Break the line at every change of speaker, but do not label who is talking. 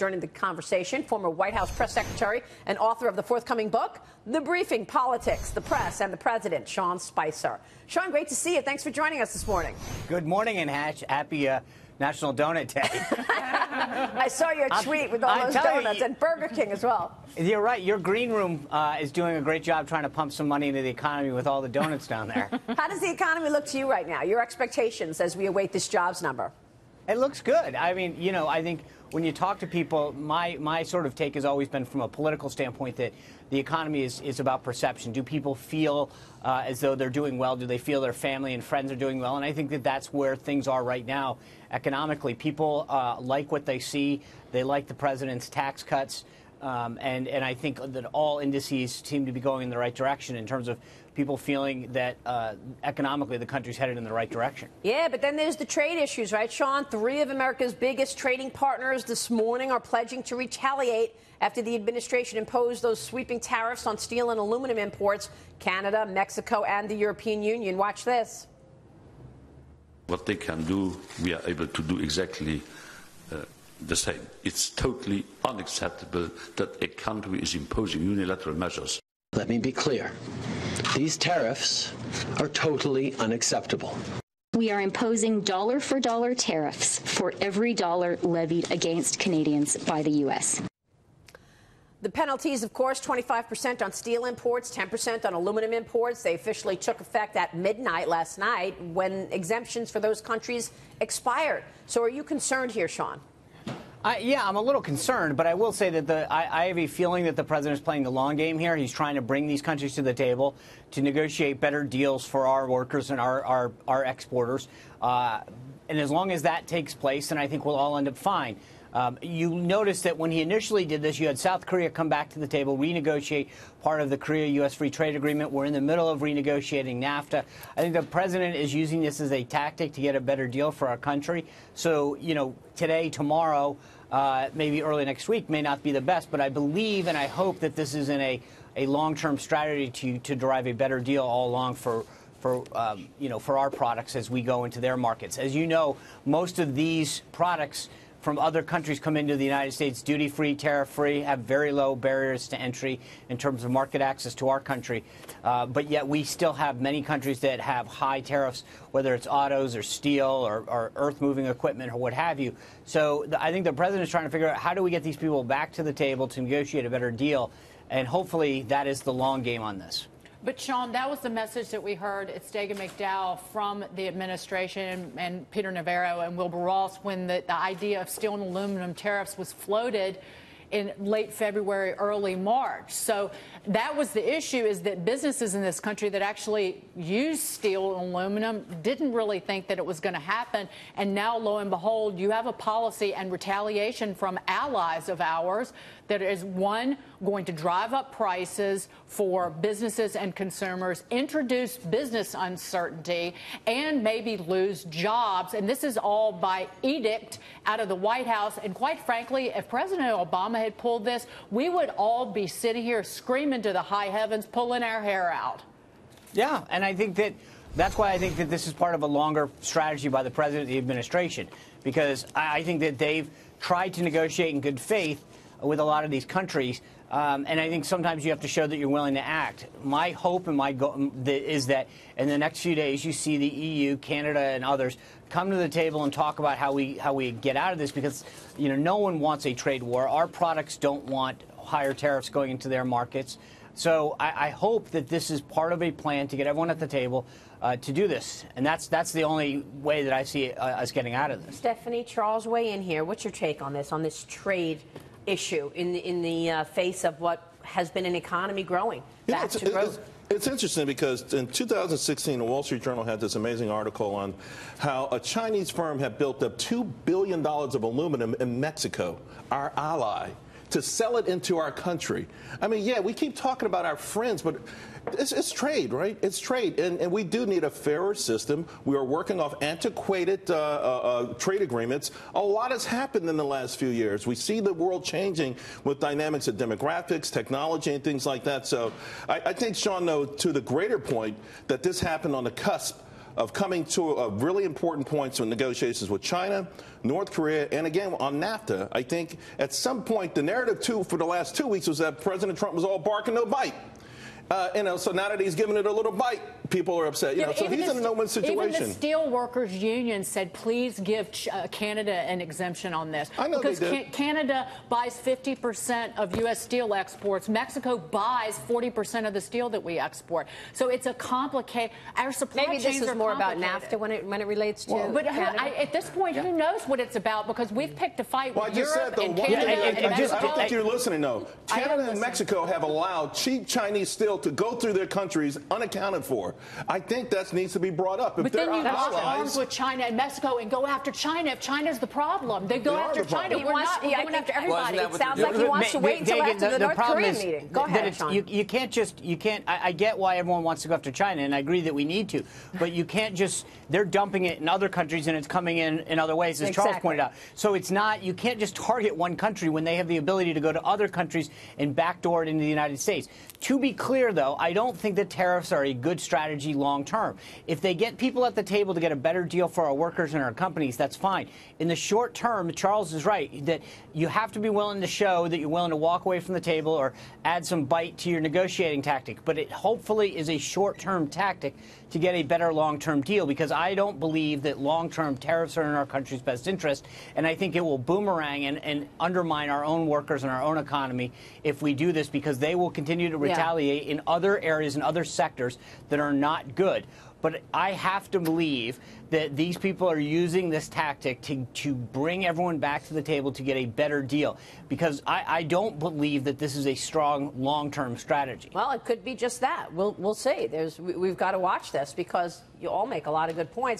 joining the conversation, former White House press secretary and author of the forthcoming book, The Briefing, Politics, the Press, and the President, Sean Spicer. Sean, great to see you. Thanks for joining us this morning.
Good morning, and happy National Donut Day.
I saw your tweet with all those donuts and Burger King as well.
You're right. Your green room is doing a great job trying to pump some money into the economy with all the donuts down there.
How does the economy look to you right now? Your expectations as we await this jobs number?
It looks good. I mean, you know, I think when you talk to people, my sort of take has always been from a political standpoint that the economy is about perception. Do people feel as though they're doing well? Do they feel their family and friends are doing well? And I think that that's where things are right now economically. People like what they see. They like the president's tax cuts. And I think that all indices seem to be going in the right direction in terms of people feeling that economically the country's headed in the right direction.
Yeah, but then there's the trade issues, right, Sean? 3 of America's biggest trading partners this morning are pledging to retaliate after the administration imposed those sweeping tariffs on steel and aluminum imports, Canada, Mexico, and the European Union. Watch this.
What they can do, we are able to do exactly the same. It's totally unacceptable that a country is imposing unilateral measures.
Let me be clear. These tariffs are totally unacceptable.
We are imposing dollar-for-dollar tariffs for every dollar levied against Canadians by the U.S.
The penalties, of course, 25% on steel imports, 10% on aluminum imports. They officially took effect at midnight last night when exemptions for those countries expired. So are you concerned here, Sean?
Yeah, I'm a little concerned, but I will say that I have a feeling that the president is playing the long game here. He's trying to bring these countries to the table to negotiate better deals for our workers and our exporters. And as long as that takes place, then I think we'll all end up fine. You notice that when he initially did this, you had South Korea come back to the table, renegotiate part of the Korea-U.S. Free Trade Agreement. We're in the middle of renegotiating NAFTA. I think the president is using this as a tactic to get a better deal for our country. So, you know, today, tomorrow, maybe early next week may not be the best, but I believe and I hope that this is in a long-term strategy to derive a better deal all along for our products as we go into their markets. As you know, most of these products from other countries come into the United States duty-free, tariff-free, have very low barriers to entry in terms of market access to our country. But yet we still have many countries that have high tariffs, whether it's autos or steel or earth-moving equipment or what have you. So I think the president is trying to figure out how do we get these people back to the table to negotiate a better deal. And hopefully that is the long game on this.
But, Sean, that was the message that we heard at Stegan McDowell from the administration and Peter Navarro and Wilbur Ross when the idea of steel and aluminum tariffs was floated in late February, early March. So that was the issue, is that businesses in this country that actually use steel and aluminum didn't really think that it was going to happen. And now, lo and behold, you have a policy and retaliation from allies of ours that is, one, going to drive up prices for businesses and consumers, introduce business uncertainty, and maybe lose jobs. And this is all by edict out of the White House. And quite frankly, if President Obama had pulled this, we would all be sitting here screaming to the high heavens, pulling our hair out.
Yeah, and I think that's why I think that this is part of a longer strategy by the president and the administration, because I think that they've tried to negotiate in good faith with a lot of these countries, and I think sometimes you have to show that you're willing to act. My hope and my goal is that in the next few days you see the EU, Canada, and others come to the table and talk about how we get out of this, because you know no one wants a trade war. Our products don't want higher tariffs going into their markets. So I hope that this is part of a plan to get everyone at the table to do this, and that's the only way that I see us getting out of this.
Stephanie, Charles, weigh in here. What's your take on this trade issue in the face of what has been an economy growing back to growth?
It's interesting because in 2016, the Wall Street Journal had this amazing article on how a Chinese firm had built up $2 billion of aluminum in Mexico, our ally, to sell it into our country. I mean, yeah, we keep talking about our friends, but it's trade, right? It's trade, and we do need a fairer system. We are working off antiquated trade agreements. A lot has happened in the last few years. We see the world changing with dynamics of demographics, technology, and things like that. So I think, Sean, though, to the greater point, that this happened on the cusp of coming to a really important point in negotiations with China, North Korea, and again on NAFTA. I think at some point the narrative too for the last 2 weeks was that President Trump was all bark and no bite. So now that he's given it a little bite, people are upset. So he's in a no-win situation.
Even the steel workers union said, please give Canada an exemption on this.
I know
because
they did.
Canada buys 50% of U.S. steel exports. Mexico buys 40% of the steel that we export. So it's a complicated. Our supply chains are
Maybe this is more about NAFTA when it relates to.
But
Canada.
at this point, who knows what it's about? Because we've picked a fight with Europe and
I
Canada.
don't think you're listening, though. Canada and Mexico have allowed cheap Chinese steel to go through their countries unaccounted for. I think that needs to be brought up. If
but then you lock
allies,
arms with China and Mexico and go after China if China's the problem. They go after China. We're going after everybody.
It sounds like he wants to wait until after the North Korean meeting. Go ahead, Sean.
You can't. I get why everyone wants to go after China, and I agree that we need to. But you can't just. They're dumping it in other countries, and it's coming in other ways, as Charles pointed out. So it's not. You can't just target one country when they have the ability to go to other countries and backdoor it into the United States. To be clear, though, I don't think that tariffs are a good strategy long term. If they get people at the table to get a better deal for our workers and our companies, that's fine. In the short term, Charles is right that you have to be willing to show that you're willing to walk away from the table or add some bite to your negotiating tactic. But it hopefully is a short-term tactic to get a better long-term deal, because I don't believe that long-term tariffs are in our country's best interest, and I think it will boomerang and undermine our own workers and our own economy if we do this, because they will continue to retaliate in other areas and other sectors that are not good. But I have to believe that these people are using this tactic to bring everyone back to the table to get a better deal, because I don't believe that this is a strong long-term strategy.
Well, it could be just that. We'll see. We've got to watch this, because you all make a lot of good points.